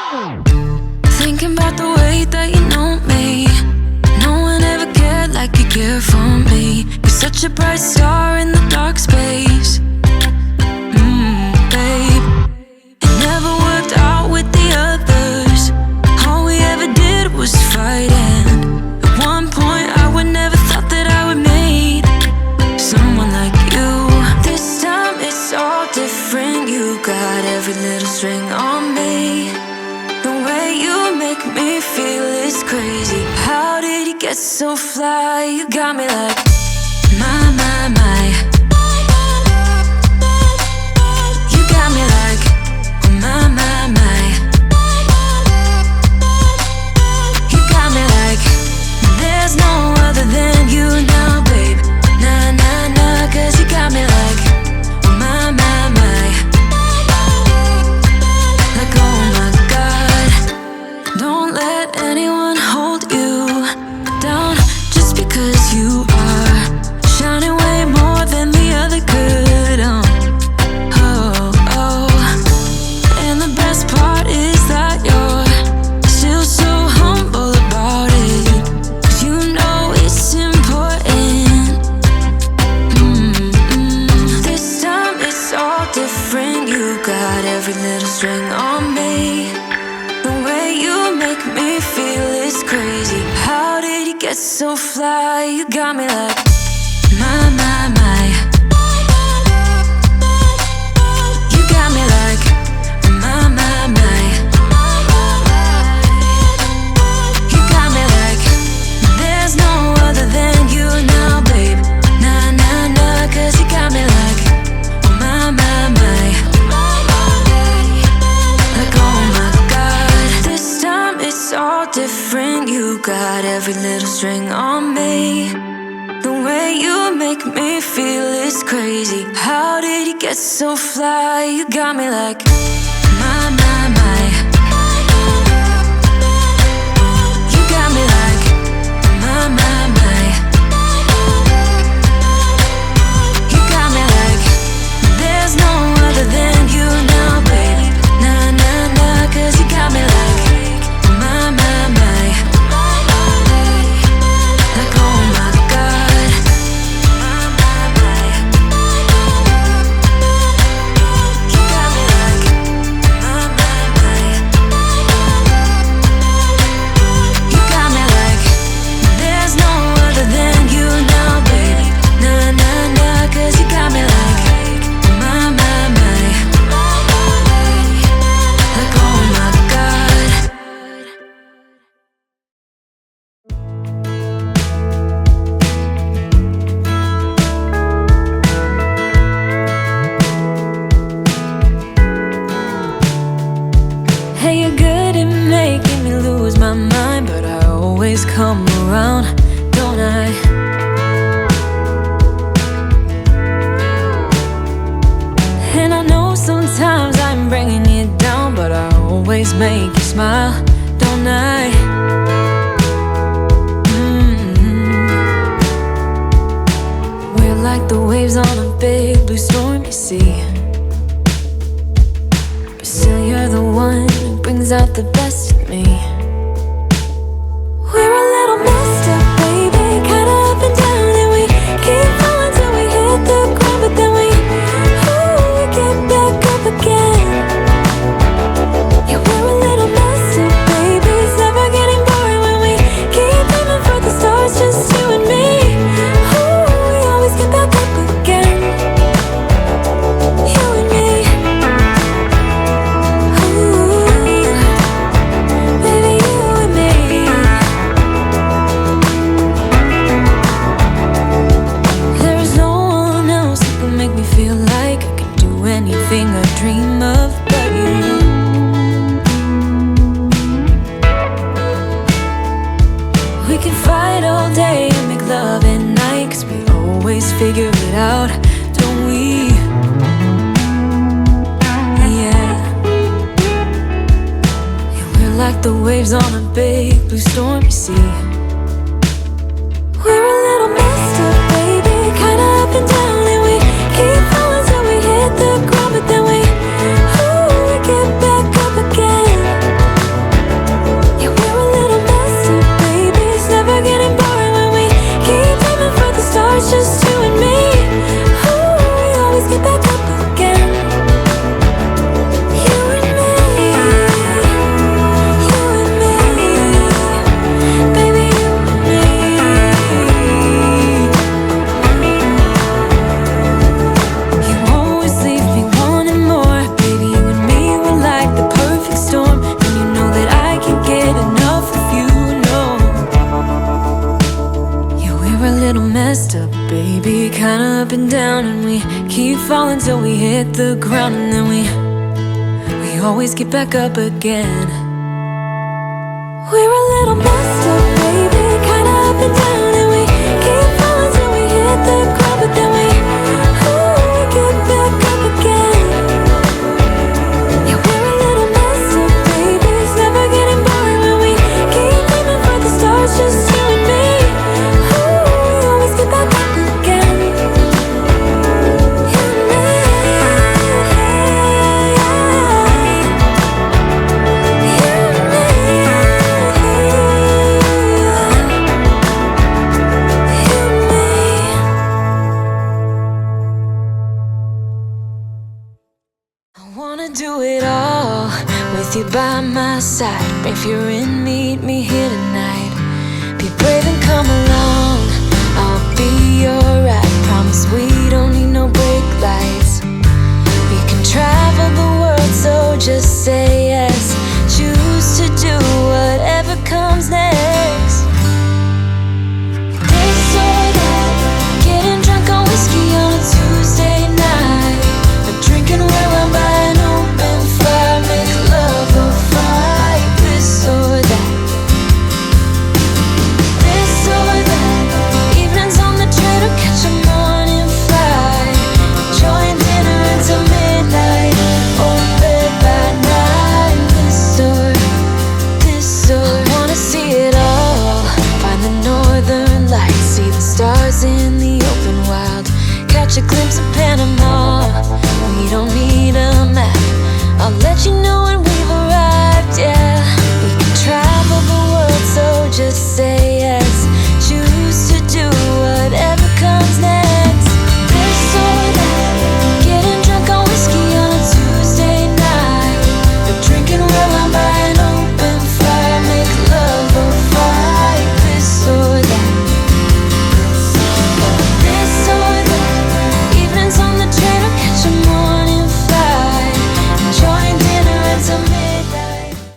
Thinking about the way that you know me. No one ever cared like you care for me. You're such a bright star in the dark space. Babe, it never worked out with the others. All we ever did was fight, and at one point I would never thought that I would meet someone like you. This time it's all different. You got every little string on me. The way you make me feel is crazy. How did you get so fly? You got me like my. You got me like my. You got me like there's no other than you now, babe. Nah, nah, nah, 'cause you got me like my. Like oh my God, don't let anyone hold you down just because you are shining way more than the other could. Oh. And the best part is that you're still so humble about it, 'cause you know it's important. This time it's all different. You got every little string on me. The way you make me feel is crazy. How did you get so fly? You got me like my. You got me like my. You got me like there's no other than you now, babe. Nah, nah, nah, 'cause you got me like my. Like oh my God, this time it's all different. You got every little string on me. The way you make me feel is crazy. How did you get so fly? You got me like my. You got me like my. You got me like there's no other than you now, baby. Nah, nah, nah, 'cause you got me like my. Like oh my God, you got me like my. You got me like there's no other than you now, baby. Nah, nah, nah, 'cause you got me like my. Like oh my God. Hey, you're good at making me lose my mind, but I always come around, don't I? And I know sometimes I'm bringing you down, but I always make you smile, don't I? We're like the waves on a big blue stormy sea, but still you're the one who brings out the best in me. We're a little messed up, baby, kinda up and down, and we keep falling till we hit the ground, but then we get back up again. Yeah, we're a little messed up, baby, it's never getting boring when we keep aiming for the stars, just you and me. We always get back up again, you and me. Baby, you and me. There's no one else who can make me feel like I can do anything I dream of but you. We can fight all day and make love at night, 'cause we always figure it out, don't we? Yeah, we're like the waves on a big blue stormy sea. We're a little messed up, baby, kinda up and down, and we keep falling till we hit the ground, but then we get back up again. keep falling till we hit the ground, and then we always get back up again. We're a little messed up, baby, kinda up and down, and we keep falling till we hit the ground, but then we get back up again. Yeah, we're a little messed up, baby, it's never getting boring when we keep aiming for the stars, just you and me. We always get back up again. You and me. I wanna do it all with you by my side. If you're in, meet me here tonight. Be brave and come along, I'll be your ride. Promise we don't need no brake lights. We can travel the world, so just say